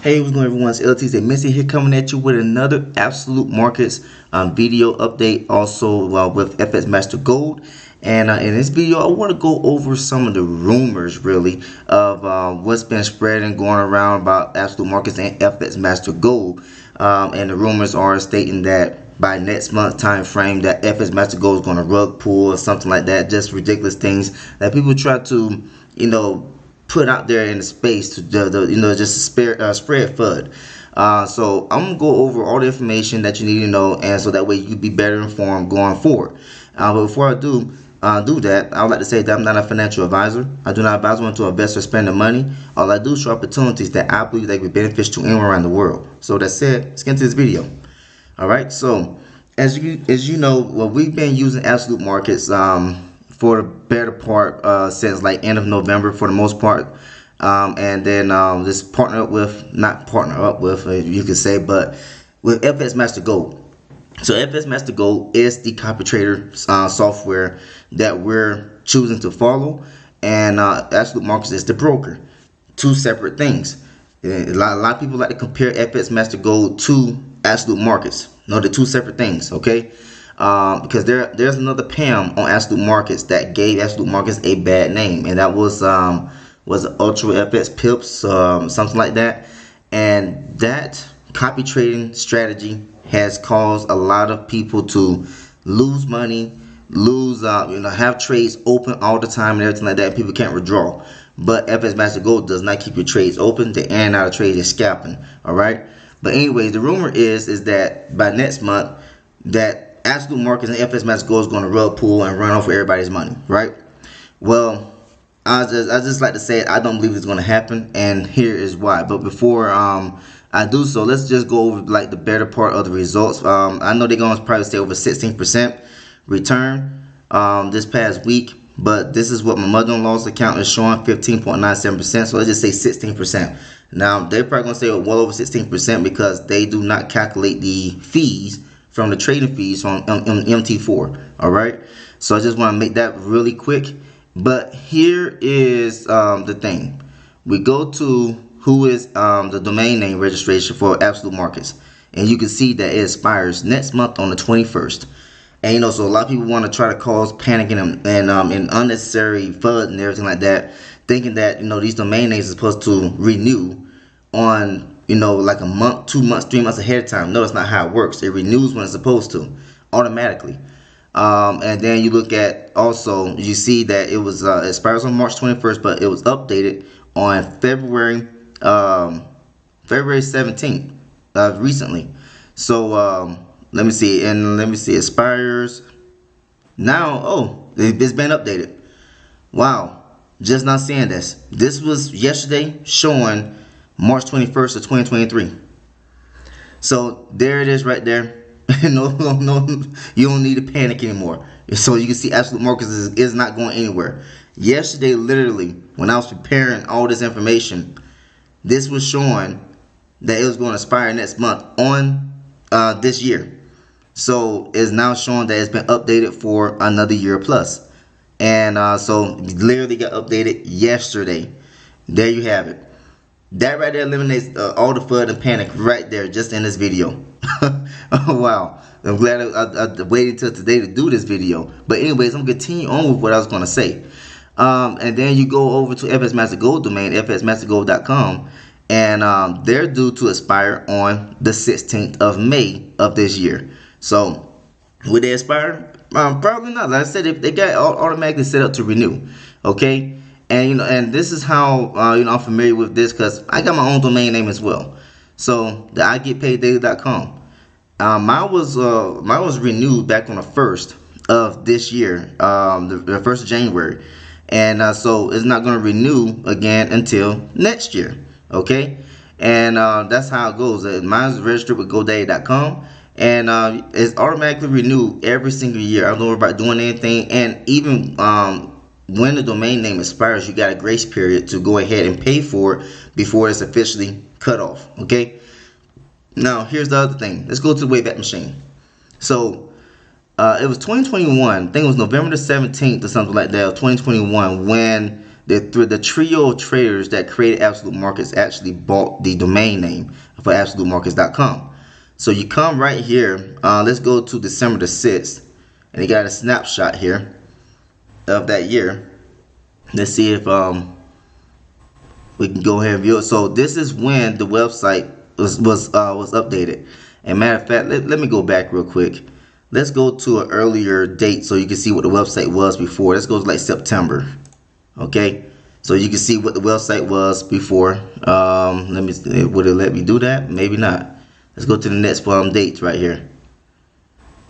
Hey, what's going on, everyone? It's LT's Missy here, coming at you with another Absolute Markets video update, also with FX Master Gold. And in this video, I want to go over some of the rumors, really, of what's been spreading, going around about Absolute Markets and FX Master Gold. And the rumors are stating that by next month time frame, that FX Master Gold is going to rug pull or something like that. Just ridiculous things that people try to, put out there in the space to just spread FUD. So I'm gonna go over all the information that you need to know, and so that way you be better informed going forward. But before I do that, I would like to say that I'm not a financial advisor. I do not advise one to invest or spend the money. All I do is show opportunities that I believe that could be beneficial to anyone around the world. So that said, let's get into this video. All right. So as you know, well, we've been using Absolute Markets for the better part since like end of November for the most part, and then this not partner up with you could say, but with FX Master Gold. So FX Master Gold is the copy trader software that we're choosing to follow, and Absolute Markets is the broker. Two separate things. A lot of people like to compare FX Master Gold to Absolute Markets. No, they're two separate things. Okay. Because there's another Pam on Absolute Markets that gave Absolute Markets a bad name, and that was Ultra FX Pips, something like that. And that copy trading strategy has caused a lot of people to lose money, have trades open all the time and everything like that, and people can't withdraw. But FX Master Gold does not keep your trades open. They in and out of trades, they're scalping. All right. But anyways, the rumor is that by next month that Absolute Markets and FX Master Gold is going to rug pull and run off everybody's money, right? Well, I just like to say I don't believe it's going to happen, and here is why. But before I do so, let's just go over like the better part of the results. I know they're going to probably say over 16% return this past week, but this is what my mother-in-law's account is showing, 15.97%. So let's just say 16%. Now they're probably going to say well over 16% because they do not calculate the fees from the trading fees from MT4. All right, so I just want to make that really quick. But here is the thing. We go to who is the domain name registration for Absolute Markets, and you can see that it expires next month on the 21st. And so a lot of people want to try to cause panic and unnecessary FUD and everything like that, thinking that these domain names are supposed to renew on like a month, 2 months, 3 months ahead of time. No, that's not how it works. It renews when it's supposed to, automatically. And then you look at also, you see that it was expires on March 21st, but it was updated on February 17th recently. So let me see, expires now. Oh, it's been updated. Wow, just not seeing this. This was yesterday showing March 21st of 2023. So there it is right there. No, you don't need to panic anymore. So you can see Absolute Markets is not going anywhere. Yesterday, literally, when I was preparing all this information, this was showing that it was going to expire next month on this year. So it's now showing that it's been updated for another year plus. And so literally got updated yesterday. There you have it. That right there eliminates all the FUD and panic right there, just in this video. Oh, wow. I'm glad I waited till today to do this video. But anyways, I'm going to continue on with what I was going to say. And then you go over to FX Master Gold domain, fxmastergold.com. And they're due to expire on the 16th of May of this year. So, will they expire? Probably not. Like I said, they got automatically set up to renew. Okay? And and this is how I'm familiar with this, because I got my own domain name as well. So the igetpaiddaily.com. Mine was renewed back on the 1st of this year, the 1st of January, and so it's not going to renew again until next year. Okay, and that's how it goes. Mine's registered with GoDaddy.com, and it's automatically renewed every single year. I don't know about doing anything, and even when the domain name expires, you got a grace period to go ahead and pay for it before it's officially cut off. Okay. Now here's the other thing. Let's go to the Wayback Machine. So it was 2021. I think it was November the 17th or something like that, 2021, when the trio of traders that created Absolute Markets actually bought the domain name for absolutemarkets.com. So you come right here. Let's go to December the 6th, and you got a snapshot here of that year. Let's see if we can go ahead and view it. So this is when the website was updated. And matter of fact, let me go back real quick. Let's go to an earlier date so you can see what the website was before. Let's go to like September. Okay, so you can see what the website was before. Let me see, would it let me do that? Maybe not. Let's go to the next dates right here.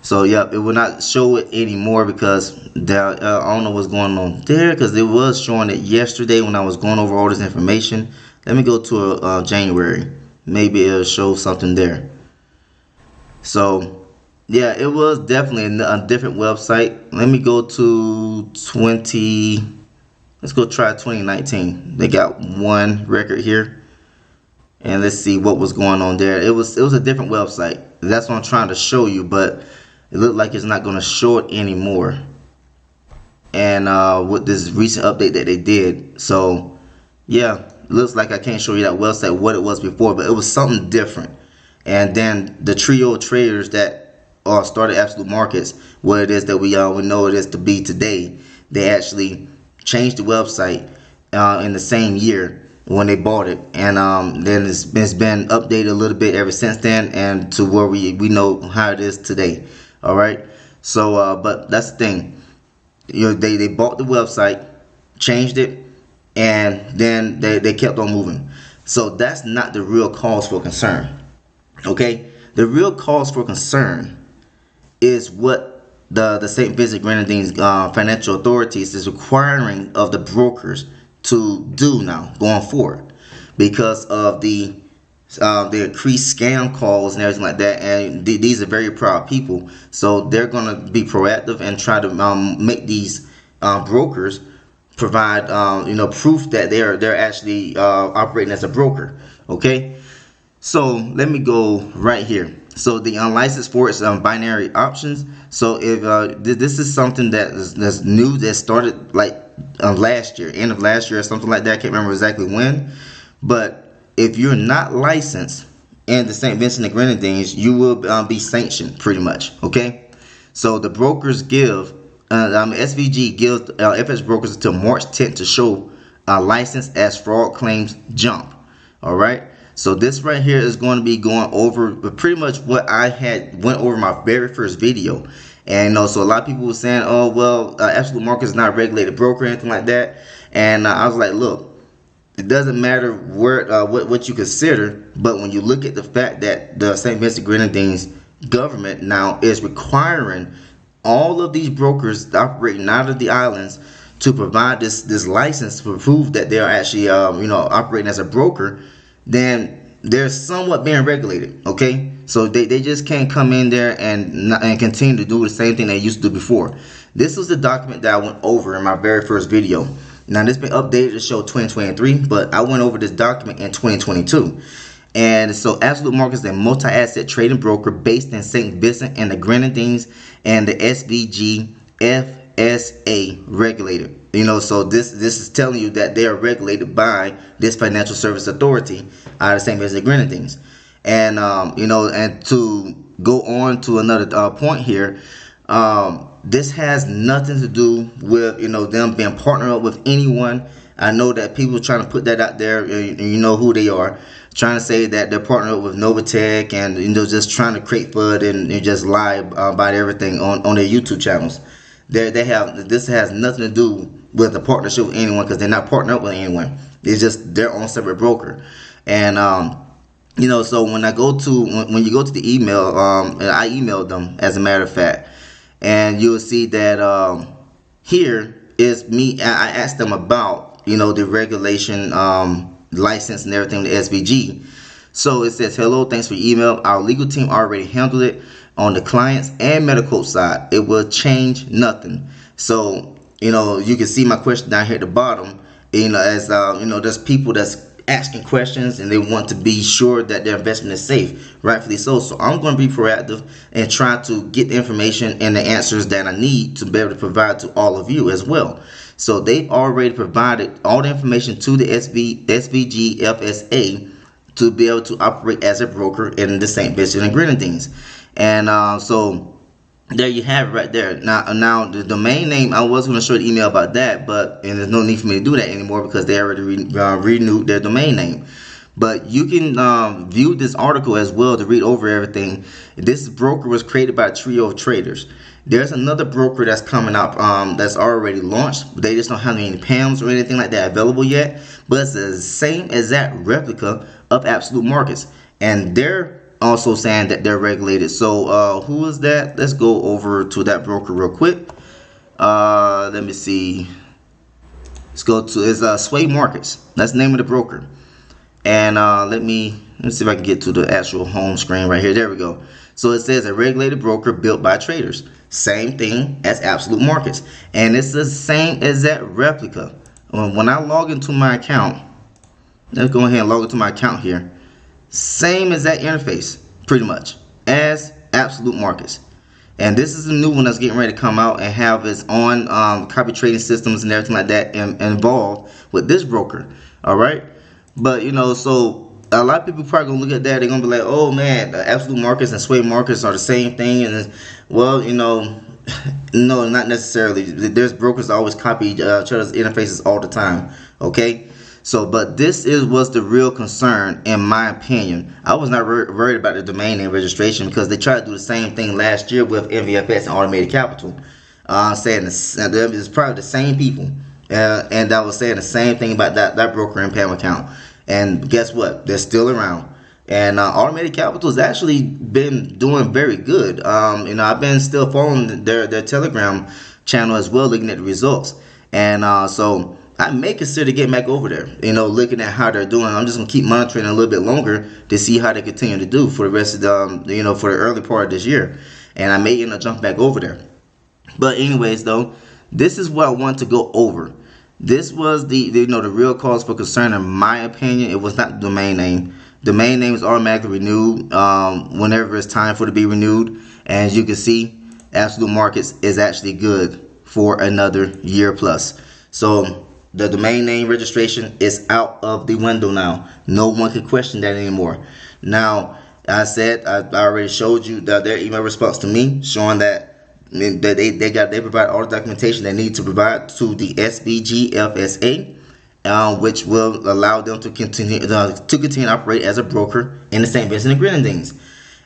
So yeah, it will not show it anymore because I don't know what's going on there, because it was showing it yesterday when I was going over all this information. Let me go to January. Maybe it'll show something there. So yeah, it was definitely a different website. Let me go to let's go try 2019. They got one record here, and let's see what was going on there. It was a different website. That's what I'm trying to show you, but it looked like it's not going to show it anymore. And with this recent update that they did, so yeah, it looks like I can't show you that website what it was before, but it was something different. And then the trio of traders that started Absolute Markets, what it is that we know it is to be today, they actually changed the website in the same year when they bought it, and then it's been updated a little bit ever since then, and to where we know how it is today. All right, so but that's the thing, they bought the website, changed it, and then they kept on moving. So that's not the real cause for concern. Okay, the real cause for concern is what the St. Vincent Grenadines financial authorities is requiring of the brokers to do now going forward, because of the increased scam calls and everything like that. And these are very proud people, so they're going to be proactive and try to make these brokers provide proof that they're actually operating as a broker. Okay, so let me go right here. So the unlicensed forex binary options. So if this is something that's new, that started like last year, end of last year or something like that. I can't remember exactly when, but if you're not licensed in the St. Vincent and Grenadines, you will be sanctioned pretty much. Okay, so the brokers give SVG gives FX brokers until March 10th to show license as fraud claims jump. All right. So this right here is going to be going over pretty much what I had went over my very first video. And so a lot of people were saying, oh, well, Absolute Markets is not a regulated broker or anything like that. And I was like, look, it doesn't matter where what you consider, but when you look at the fact that the St. Vincent Grenadines government now is requiring all of these brokers operating out of the islands to provide this license to prove that they're actually operating as a broker, then they're somewhat being regulated. Okay, so they just can't come in there and continue to do the same thing they used to do before. This was the document that I went over in my very first video. Now this been updated to show 2023, but I went over this document in 2022. And so Absolute Markets is a multi-asset trading broker based in St. Vincent and the Grenadines, and the SVG FSA regulated. So this is telling you that they are regulated by this financial service authority out of St. Vincent Grenadines. And and to go on to another point here, this has nothing to do with them being partnered up with anyone. I know that people are trying to put that out there, you know who they are, trying to say that they're partnered up with NovaTech, and just trying to create FUD and just lie about everything on their YouTube channels. This has nothing to do with a partnership with anyone, because they're not partnered up with anyone. It's just their own separate broker. And so when you go to the email, and I emailed them, as a matter of fact, and you'll see that here is me. I asked them about the regulation license and everything, the SVG. So it says, hello, thanks for your email. Our legal team already handled it on the clients and medical side. It will change nothing. So you can see my question down here at the bottom. As there's people that's asking questions and they want to be sure that their investment is safe, rightfully so. So I'm going to be proactive and try to get the information and the answers that I need to be able to provide to all of you as well. So they've already provided all the information to the SVG FSA to be able to operate as a broker in the St. Vincent and Grenadines. And so there you have it right there. Now the domain name, I was going to show the email about that, and there's no need for me to do that anymore because they already renewed their domain name. But you can view this article as well to read over everything. This broker was created by a trio of traders. There's another broker that's coming up that's already launched. They just don't have any PAMs or anything like that available yet. But it's the same exact replica of Absolute Markets. And they're also saying that they're regulated. So who is that? Let's go over to that broker real quick. Let me see. Let's go to Sway Markets. That's the name of the broker. And let's see if I can get to the actual home screen right here. There we go. So it says a regulated broker built by traders. Same thing as Absolute Markets. And it's the same exact replica. When I log into my account, let's go ahead and log into my account here. Same exact interface, pretty much, as Absolute Markets. And this is a new one that's getting ready to come out and have its own copy trading systems and everything like that involved with this broker. All right. But, you know, so a lot of people probably going to look at that. They're going to be like, oh, man, Absolute Markets and Sway Markets are the same thing. And, well, you know, no, not necessarily. There's brokers that always copy each other's interfaces all the time. Okay. So, but this was the real concern, in my opinion. I was not worried about the domain name registration because they tried to do the same thing last year with NVFS and Automated Capital, saying it's probably the same people, and I was saying the same thing about that broker and PAM account. And guess what? They're still around. And Automated Capital has actually been doing very good. You know, I've been still following their Telegram channel as well, looking at the results, and so I may consider getting back over there, you know, looking at how they're doing. I'm just going to keep monitoring a little bit longer to see how they continue to do for the rest of the, you know, for the early part of this year. And I may end up jumping back over there. But anyways, though, this is what I want to go over. This was the real cause for concern, in my opinion. It was not the domain name. Domain name is automatically renewed whenever it's time for it to be renewed. And as you can see, Absolute Markets is actually good for another year plus. So the domain name registration is out of the window now. No one can question that anymore. Now, I already showed you their email response to me, showing that they provide all the documentation they need to provide to the SVGFSA, which will allow them to continue to operate as a broker in the St. Vincent and Grenadines.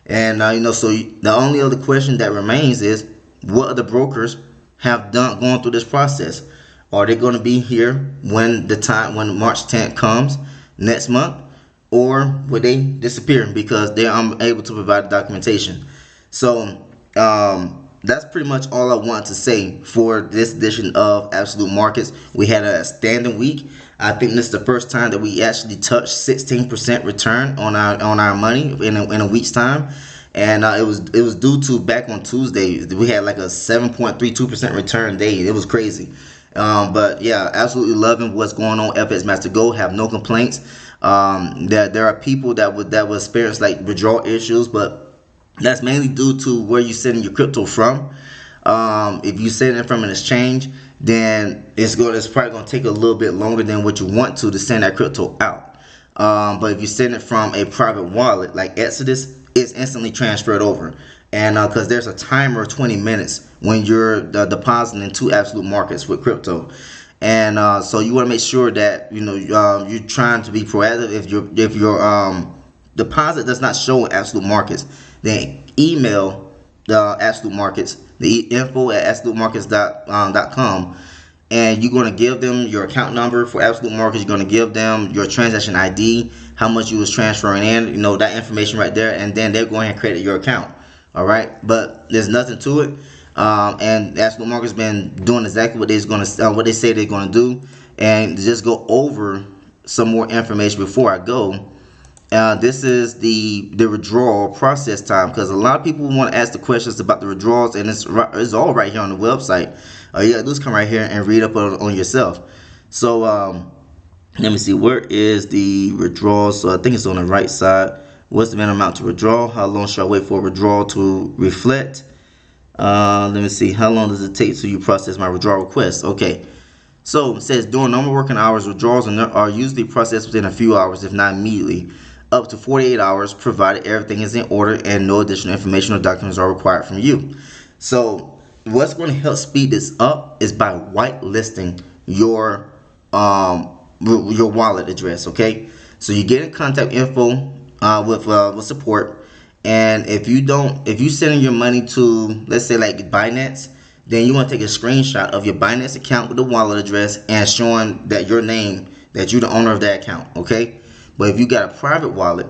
And you know, so the only other question that remains is, what other brokers have gone through this process? Are they going to be here when March 10th comes next month, or will they disappear because they're unable to provide the documentation? So that's pretty much all I want to say for this edition of Absolute Markets. We had a standing week. I think this is the first time that we actually touched 16% return on our money in a week's time. And it was due to back on Tuesday we had like a 7.32% return day. It was crazy. But yeah, absolutely loving what's going on. FX Master Gold, have no complaints. There are people that would experience like withdrawal issues, but that's mainly due to where you're sending your crypto from. If you send it from an exchange, then it's probably going to take a little bit longer than what you want to send that crypto out. But if you send it from a private wallet like Exodus, it's instantly transferred over. And because there's a timer of 20 minutes when you're depositing into Absolute Markets with crypto. And so you want to make sure that you're trying to be proactive. If your deposit does not show in Absolute Markets, then email the Absolute Markets, the info@absolutemarkets.com, and you're going to give them your account number for Absolute Markets. You're going to give them your transaction ID, how much you was transferring in, that information right there, and then they're going to credit your account. All right, but there's nothing to it. And Absolute Markets been doing exactly what what they say they're going to do. And to just go over some more information before I go, this is the withdrawal process time, because a lot of people want to ask the questions about the withdrawals, and it's all right here on the website. You gotta do is come right here and read up on yourself. So Let me see, where is the withdrawal? So I think it's on the right side. What's the minimum amount to withdraw? How long should I wait for withdrawal to reflect? Let me see, how long does it take till you process my withdrawal request? Okay, so it says during normal working hours, withdrawals are usually processed within a few hours, if not immediately, up to 48 hours, provided everything is in order and no additional information or documents are required from you. So what's going to help speed this up is by whitelisting your wallet address. Okay, so you get in contact info with support, and if you sending your money to, let's say, like Binance, then you want to take a screenshot of your Binance account with the wallet address and showing that your name, that you're the owner of that account. Okay, but if you got a private wallet,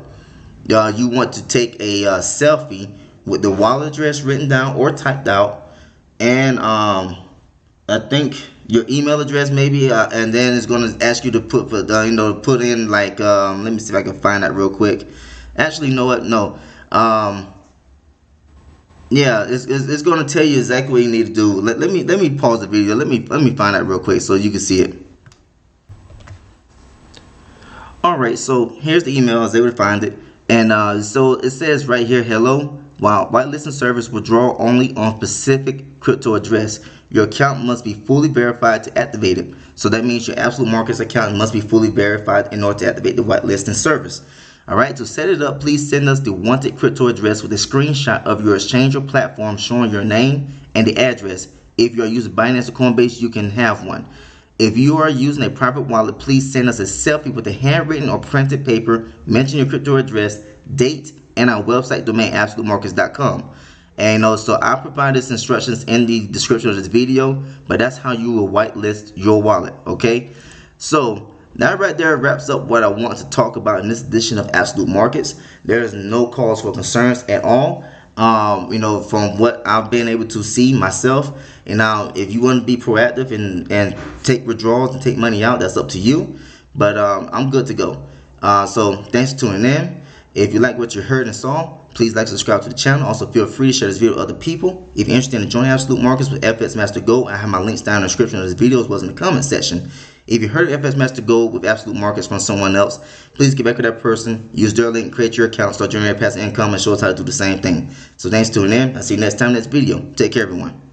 you want to take a selfie with the wallet address written down or typed out, and I think your email address maybe, and then it's going to ask you to put in like, let me see if I can find that real quick. Actually, you know what? No. Yeah, it's going to tell you exactly what you need to do. Let me pause the video. Let me find that real quick so you can see it. Alright, so here's the email. I was able to find it. And so it says right here, hello. While whitelisting service withdraw only on specific crypto address, your account must be fully verified to activate it. So that means your Absolute Markets account must be fully verified in order to activate the whitelisting service. Alright, to set it up, please send us the wanted crypto address with a screenshot of your exchange or platform showing your name and the address. If you are using Binance or Coinbase, you can have one. If you are using a private wallet, please send us a selfie with a handwritten or printed paper, mention your crypto address, date, and our website domain, absolutemarkets.com. And so I provide these instructions in the description of this video, but that's how you will whitelist your wallet. Okay, so that right there wraps up what I want to talk about in this edition of Absolute Markets. There is no cause for concerns at all. From what I've been able to see myself. And now, if you want to be proactive and take withdrawals and take money out, that's up to you. But I'm good to go. So thanks for tuning in. If you like what you heard and saw, please like and subscribe to the channel. Also, feel free to share this video with other people. If you're interested in joining Absolute Markets with FX Master Gold, I have my links down in the description of this video as well as in the comment section. If you heard of FX Master Gold with Absolute Markets from someone else, please get back with that person, use their link, create your account, start generating passive income, and show us how to do the same thing. So thanks for tuning in. I'll see you next time, next video. Take care, everyone.